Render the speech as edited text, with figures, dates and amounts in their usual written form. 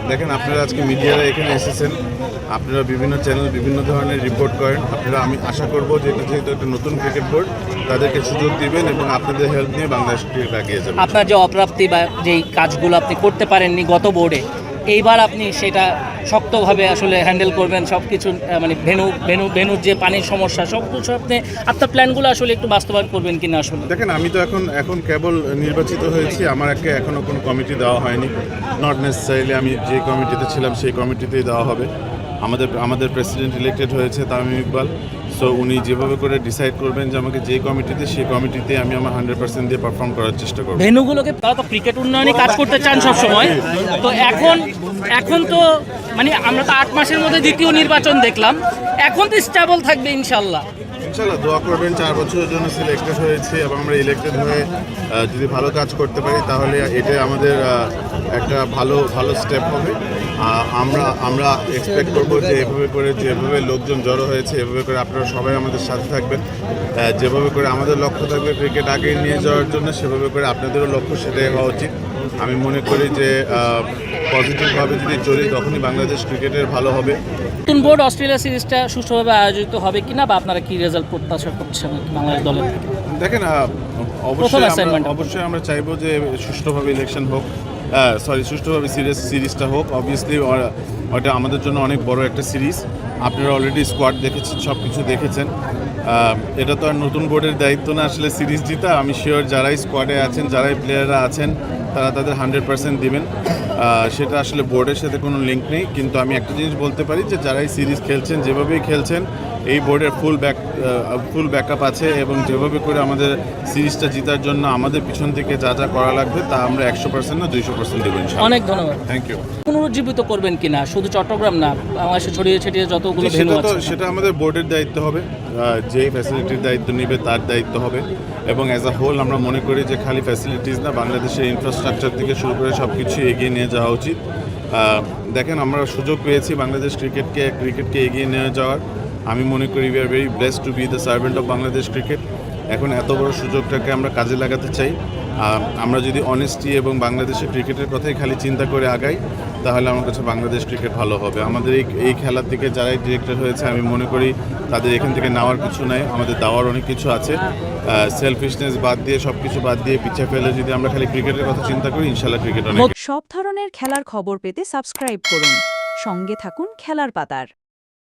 দেখেন, আপনারা আজকে মিডিয়ারা এখানে এসেছেন, আপনারা বিভিন্ন চ্যানেল বিভিন্ন ধরনের রিপোর্ট করেন। আপনারা, আমি আশা করব যে এটা যেহেতু একটা নতুন ক্রিকেট বোর্ড, তাদেরকে সুযোগ দিবেন এবং আপনাদের হেল্প নিয়ে বাংলাদেশ ক্রিকেট এগিয়ে যাবে। আপনার যে অপ্রাপ্তি বা যেই কাজগুলো আপনি করতে পারেননি গত বোর্ডে, এইবার আপনি সেটা শক্তভাবে আসলে হ্যান্ডেল করবেন। সব কিছু মানে ভেনুর যে পানির সমস্যা সব কিছু আপনি আপনার প্ল্যানগুলো আসলে একটু বাস্তবায়ন করবেন কিনা আসলে? দেখেন, আমি তো এখন কেবল নির্বাচিত হয়েছি, আমার এখনও কোনো কমিটি দেওয়া হয়নি। নট নেসেসারিলি আমি যে কমিটিতে ছিলাম সেই কমিটিতেই দেওয়া হবে। আমাদের প্রেসিডেন্ট ইলেক্টেড হয়েছে তামিম ইকবাল। সো উনি যেভাবে করে ডিসাইড করবেন যে আমাকে যে কমিটিতে, সেই কমিটিতে আমি আমার 100% দিয়ে পারফর্ম করার চেষ্টা করব। ভেনুগুলোকে তারা তো ক্রিকেট উন্নয়নে কাজ করতে চান সব সময়, তো এখন তো মানে আমরা তো 8 মাসের মধ্যে দ্বিতীয় নির্বাচন দেখলাম, এখন তো স্টেবল থাকবে ইনশাল্লাহ। ইনশাল্লাহ দোয়া করবেন। 4 বছরের জন্য সিলেক্টেড হয়েছে এবং আমরা ইলেক্টেড হয়ে যদি ভালো কাজ করতে পারি তাহলে এটা আমাদের একটা ভালো স্টেপ হবে। আমরা এক্সপেক্ট করবো যে যেভাবে লোকজন জড়ো হয়েছে, এভাবে করে আপনারা সবাই আমাদের সাথে থাকবেন। যেভাবে করে আমাদের লক্ষ্য থাকবে ক্রিকেট আগে নিয়ে যাওয়ার জন্য, সেভাবে করে আপনাদেরও লক্ষ্য সেটাই হওয়া উচিত। আমি মনে করি যে পজিটিভভাবে যদি চলি তখনই বাংলাদেশ ক্রিকেটের ভালো হবে। নতুন বোর্ড অস্ট্রেলিয়া সিরিজটা সুষ্ঠুভাবে আয়োজিত হবে কিনা, বা আপনারা কি রেজাল্ট প্রত্যাশা করছেন বাংলাদেশ দলের থেকে? দেখেন, অবশ্যই আমরা চাইবো যে সুষ্ঠুভাবে ইলেকশন হোক, সুষ্ঠুভাবে সিরিজটা হোক। অবভিয়াসলি ওটা আমাদের জন্য অনেক বড় একটা সিরিজ। আপনারা অলরেডি স্কোয়াড দেখেছেন, সব কিছু দেখেছেন। এটা তো আর নতুন বোর্ডের দায়িত্ব না আসলে সিরিজ জিতা। আমি শিওর যারাই স্কোয়াডে আছেন, যারাই প্লেয়াররা আছেন, তারা তাদের 100% দিবেন। সেটা আসলে বোর্ডের সাথে কোনো লিঙ্ক নেই। কিন্তু আমি একটা জিনিস বলতে পারি যে যারাই সিরিজ খেলছেন, যেভাবেই খেলছেন, এই বোর্ডের ফুল ব্যাকআপ আছে এবং যেভাবে করে আমাদের সিরিজটা জেতার জন্য আমাদের পিছন থেকে যা করা লাগবে তা আমরা 100% না 200% দেবো ইনশাআল্লাহ। অনেক ধন্যবাদ। Thank you. পুনরুজ্জীবিত করবেন কিনা শুধু চট্টগ্রাম না, বাংলাদেশে ছড়িয়ে ছিটিয়ে যতগুলো ভেন্যু আছে? সেটা আমাদের বোর্ডের দায়িত্ব হবে। যে ফ্যাসিলিটির দায়িত্ব নেবে তার দায়িত্ব হবে। এবং অ্যাজ আ হোল আমরা মনে করি যে খালি ফ্যাসিলিটিস না, বাংলাদেশের ইনফ্রাস্ট্রাকচার থেকে শুরু করে সব কিছু এগিয়ে নিয়ে যাওয়া উচিত। দেখেন, আমরা সুযোগ পেয়েছি বাংলাদেশ ক্রিকেটকে এগিয়ে নিয়ে যাওয়ার। আমি মনে করি we are very blessed two B the servant of Bangladesh cricket. এখন এত বড় সুযোগটাকে আমরা কাজে লাগাতে চাই। আমরা যদি অনেস্টি এবং বাংলাদেশের ক্রিকেটের কথাই খালি চিন্তা করে আগাই, তাহলে আমার কাছে বাংলাদেশ ক্রিকেট ভালো হবে। আমাদের এই খেলার থেকে যারাই ডিরেক্টর হয়েছে, আমি মনে করি তাদের এখান থেকে নেওয়ার কিছু নাই, আমাদের দেওয়ার অনেক কিছু আছে। সেলফিশনেস বাদ দিয়ে, সব কিছু বাদ দিয়ে, পিছিয়ে ফেলে যদি আমরা খালি ক্রিকেটের কথা চিন্তা করি, ইনশাল্লাহ ক্রিকেট অনেক। সব ধরনের খেলার খবর পেতে সাবস্ক্রাইব করুন, সঙ্গে থাকুন খেলার পাতার।